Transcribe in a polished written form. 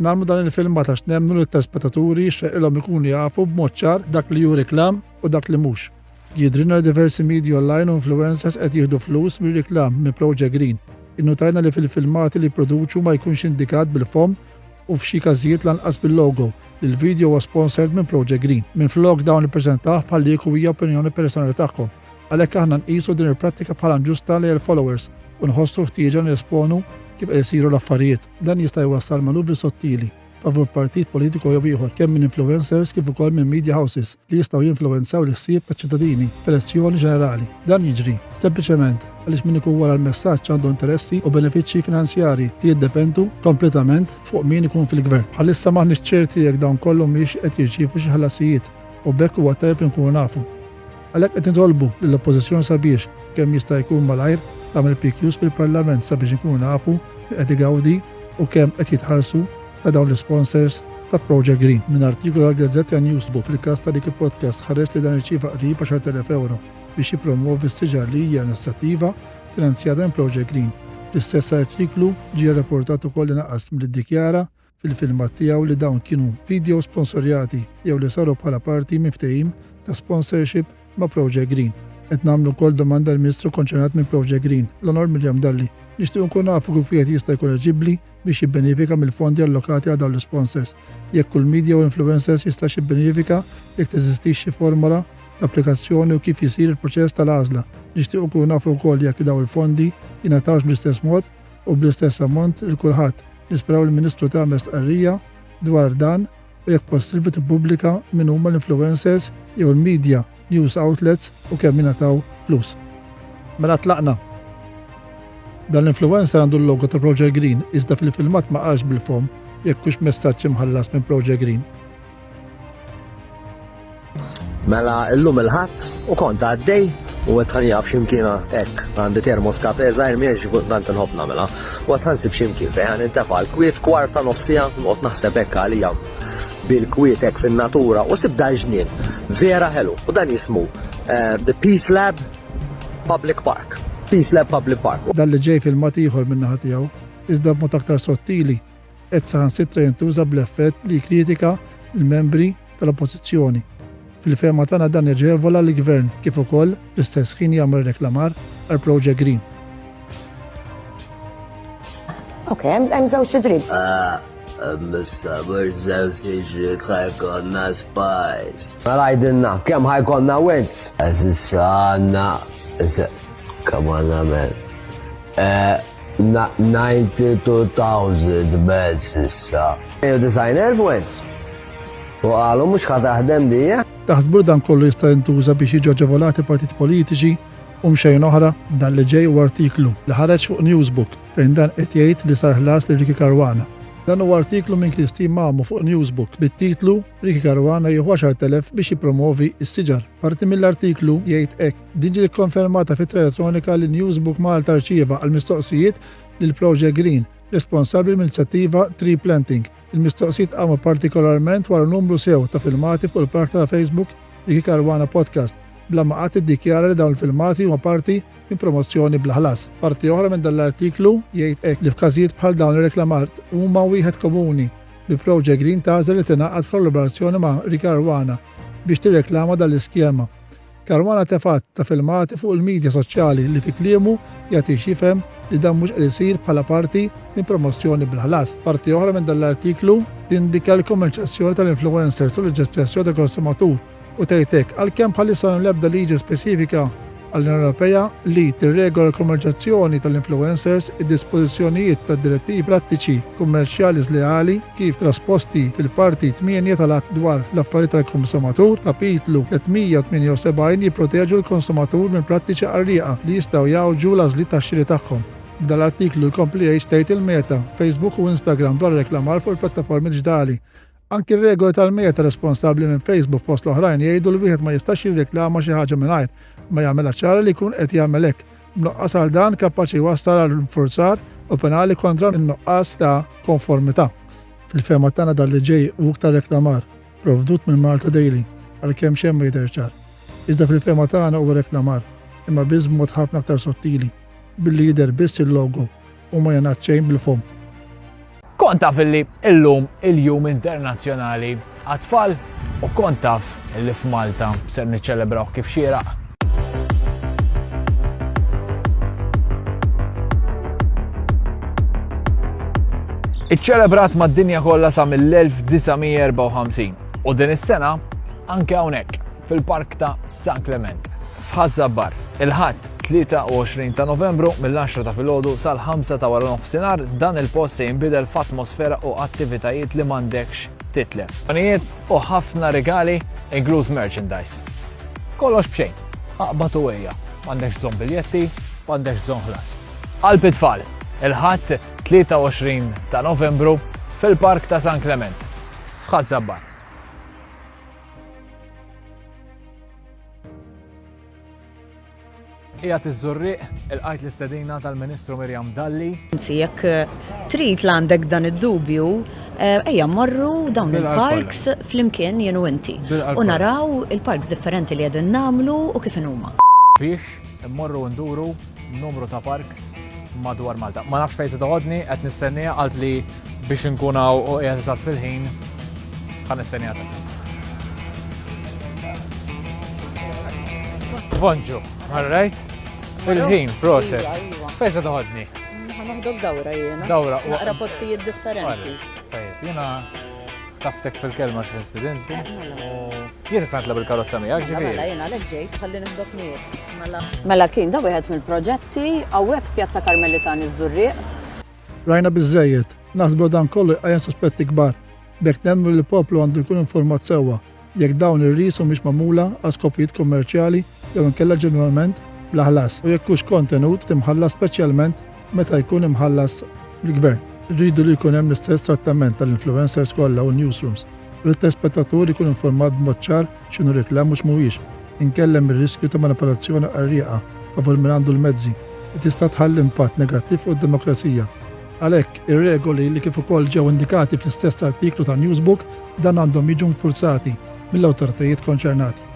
Qed nagħmlu dan il-filmat għax nemmnu li t-telespettaturi x'ilhom ikunu jafu b'mod ċar dak li ju reklam u dak li mhux. Jidrilna li diversi media online u influencers qed jieħdu flus mir-riklam minn Project Green. Innotajna li fil-filmati li produċu ma jkunx indikat bil-fom u f'xi każijiet lanqas bil-logo li l-video huwa sponsored minn Project Green. Minflok dawn ippreżentaw bħal li jkun hija opinjoni personali tagħhom. Għalhekk aħna nqisu din il-prattika bħala ġusta li l-followers u nħossu ħtieġa nesponu kif qed isiru l-affarijiet. Dan jista' jwassal manuvri sottili favur partit politiku jew ieħor kemm minn influencers kif ukoll minn media houses li jistgħu jinfluwenzaw l-ħsieb taċ-ċittadini f'elezzjoni ġenerali. Dan jiġri sempliċement għaliex min ikun wara l-messaġġ għandu interessi u benefiċċji finanzjarji li jiddependu kompletament fuq min ikun fil-gvern. Bħalissa m'aħniex ċerti jekk dawn kollha mhix qed jirċievu xi ħlasijiet u bekk huwa tajjeb li nkunu nafu. Għalhekk qed nitolbu lill-oppożizzjoni sabiex kemm jista' jkun malajr tagħmel PQs fil-Parlament sabiex inkunu nafu li qed igawdi u kemm qed jitħallsu ta' dawn l-sponsors ta' Project Green. Min artikolu għal-Gazzetta Newsbook fil-każ ta' dik il-podcast ħareġ li dan irċieva qrib 10,000 euro biex jippromovi s-siġar li hija inizjattiva finanzjata minn Project Green. L-istess artiklu ġie rapportat ukoll li naqqas mill-iddikjara fil-filmat tiegħu li dawn kienu video sponsorjati jew li saru bħala parti minn ftehim ta' sponsorship ma' Project Green. Qed nagħmlu wkoll domanda l-Ministru konċernat minn Project Green, l-Onor Mirjam Dalli. Nixtiequ nkun nafu kif wieħed jista' jkun eġibbli biex jibbenefika mill-fondi allokati għal dawn l-sponsors. Jekk kull media u influencers jista' jibbenefika jekk teżistix xi formola ta' applikazzjoni u kif jisir il-proċess tal-għażla. Nixtiequ nkun nafu wkoll jekk dawn il-fondi jingħatawx bl-istess mod u bl-istess ammont lil kulħadd. Nisperaw il-Ministru tagħmel stqarrija dwar dan u jekk possibbli tippubblika min huma l-influencers jew il-media news outlets u kemm jingħataw flus. Mela tlaqna. Dan l-influencer għandu l-logo ta' Project Green iżda fil-filmat ma qalx bil-fom jekk hux messaġġ imħallas minn Project Green. Mela illum il-ħadd u kont għaddej u qed ħanjaf x'imkiena hekk għandi termos kafe żgħir mhijiex tant inħobb nagħmilha. U qed ħansib x'imkien fejn ħanintefa' l-kwiet kwarta nofsija noqgħod naħseb hekk għalija bil-kwiet hekk fin-natura u sibda ġnien vera ħelu u dan jismu the Peace Lab Public Park. Peace Lab Public Park. Dan li ġej filmat ieħor min-naħa tiegħu iżda b'mod aktar sottili qed saħansitra jintuża bl-effett li jkritika l-membri tal-oppożizzjoni. Fil-fema tagħna dan jaġevola l-gvern kif ukoll fl-istess ħin jagħmel reklamar għal Project Green. Okay, hemm żewġ ġrib. Mis-sabur żewġ iġriet ħajkonna spice. Mela jgħidilna kemm ħajkonna wins? Għandna come on, man. 92,000 beds issa. Designer wins. U għalu mux ħataħdem dija? Taħsbur dan kollu jista' jintuża biex jiġu aġevolati partiti politiċi u mxejn oħra dan li ġej u artiklu li ħareġ fuq Newsbook fejn dan qed jgħid li sar ħlas li Ricky Caruana. Dan huwa artiklu minn Christine Mamu fuq Newsbook bit-titlu Ricky Caruana jieħu 10,000 biex jippromovi s-siġar. Parti mill-artiklu jgħid hekk. Din ġiet konfermata fitra elettronika li Newsbook Malta rċieva għal mistoqsijiet lil Project Green, responsabbli mill-inizjattiva Tree Planting. Il-mistoqsijiet qamu partikolarment wara numru sew ta' filmati fuq il-parti ta' Facebook Ricky Caruana Podcast bla ma qatt iddikjara li dawn il-filmati huma parti minn promozzjoni bla ħlas. Parti oħra minn dan l-artiklu jgħid hekk li f'każijiet bħal dawn ir-reklamart huma wieħed komuni bi Project Green tażel li tingħaqad f'kollaborazzjoni ma' Ricky Caruana biex tirreklama dal-iskema. Caruana tefat ta' filmati fuq il-medja soċjali li fi kliemu jagħti xifhem li dan mhux qed isir bħala parti minn promozzjoni bl-ħlas. Parti oħra minn dan l-artiklu tindika l-kommerċjazzjoni tal-influencers u l-ġestjazzjoni tal-konsumatur u tgħidlek għalkemm bħalissa l-ebda liġi speċifika għall-Unjoni Ewropea li tirregola l-kommerċjazzjoni tal-influencers id-dispożizzjonijiet tad-direttivi prattiċi kummerċjali żleali kif trasposti fil-parti 8 tal-att dwar l-affarijiet tal-konsumatur kapitlu 378 jipproteġu l-konsumatur minn prattiċi qarrieqa li jistgħu jawġu l-għażliet tax-xiri tagħhom. Dal-artiklu jkompli jgħid tgħid il-Meta, Facebook u Instagram dwar reklamar fuq il-plattaformi diġitali. Anki r-regoli tal-Meta responsabbli minn Facebook fost l-oħrajn jgħidu li wieħed ma jistax jirreklama xi ħaġa mingħajr ma jagħmilha ċara li jkun qed jagħmel hekk. Mnuqqas għal dan kapaċi jwassal għal infurzar u penali kontra n-nuqqas ta' konformità. Fil-fema tagħna dan li ġej u iktar reklamar provdut minn Malta Daily għalkemm xejn ma jidher ċar. Iżda fil-fema tagħna huwa reklamar imma biss b'mod ħafna aktar sottili billi jidher biss il-logo u ma jingħad xejn bil-fom. Kont taf illi illum il-Jum Internazzjonali għat-tfal u kont taf illi f'Malta ser niċċelebraw kif xieraq. Iċċelebrat mad-dinja kollha sa mill-1954 u din is-sena anke hawnhekk fil-Park ta' San Clement f'Ħażabbar il-ħadd 23 ta' Novembru mill-10 ta' filgħodu sal-5 ta' wara nofsinhar dan il-post se jinbidel f'atmosfera u attivitajiet li m'għandekx titlef. Panijiet u ħafna regali inkluż merchandise. Kollox b'xejn, aqbad u ejja, m'għandekx bżonn biljetti, m'għandekx bżonn ħlas. Qalb it-tfal, il-ħadd 23 ta' Novembru fil-Park ta' San Clement f'Ħażabbar. Qiegħed iż-żurriq ilqajt l-istedina tal-Ministru Mirjam Dalli. Jekk trid għandek dan id-dubju, ejja mmorru dawn il-parks flimkien jien u inti u naraw il-parks differenti li qegħdin nagħmlu u kif huma. Biex immorru nduru numru ta' parks madwar Malta. Ma nafx fejn se toħodni, qed nistennija qalt li biex inkun hawn u qiegħed isad fil-ħin ħa nistennija tasal. Bonġu, all right? Fil-ħin, proset. Fejn se toħodni? Ħanoħdok dawra jiena. Dawra. Naqra postijiet differenti. Jiena taftek fil-kelma xi studenti. Jien nista' nitlab il-karozza miegħek ġifieri. Mela jiena għalhekk ġejt ħalli nifdok miegħek. Mela kien da wieħed mill-proġetti hawnhekk Pjazza Karmelitan iż-Żurriq. Rajna biżżejjed, naħsbu dan kollu jqajjem sospetti kbar. Bekk nemmru li l-poplu għandu jkun informat sewwa jekk dawn ir-risu mhix magħmula għal skopijiet kummerċjali jew inkella ġeneralment bla ħlas u jekk hux kontenut timħallas speċjalment meta jkun imħallas mill-gvern. Rridu li jkun hemm l-istess trattament tal-influencers kollha u newsrooms u l-telespettaturi jkun informat b'mod ċar x'inhu riklam mhux mhuwiex inkellem ir-riskju ta' manipolazzjoni qarrieqa favur min għandu l-mezzi li tista' tħalli impatt negattiv fuq id-demokrazija. Għalhekk ir-regoli li kif ukoll ġew indikati fl-istess artiklu ta' Newsbook dan għandhom jiġu nfurzati mill-awtoritajiet konċernati.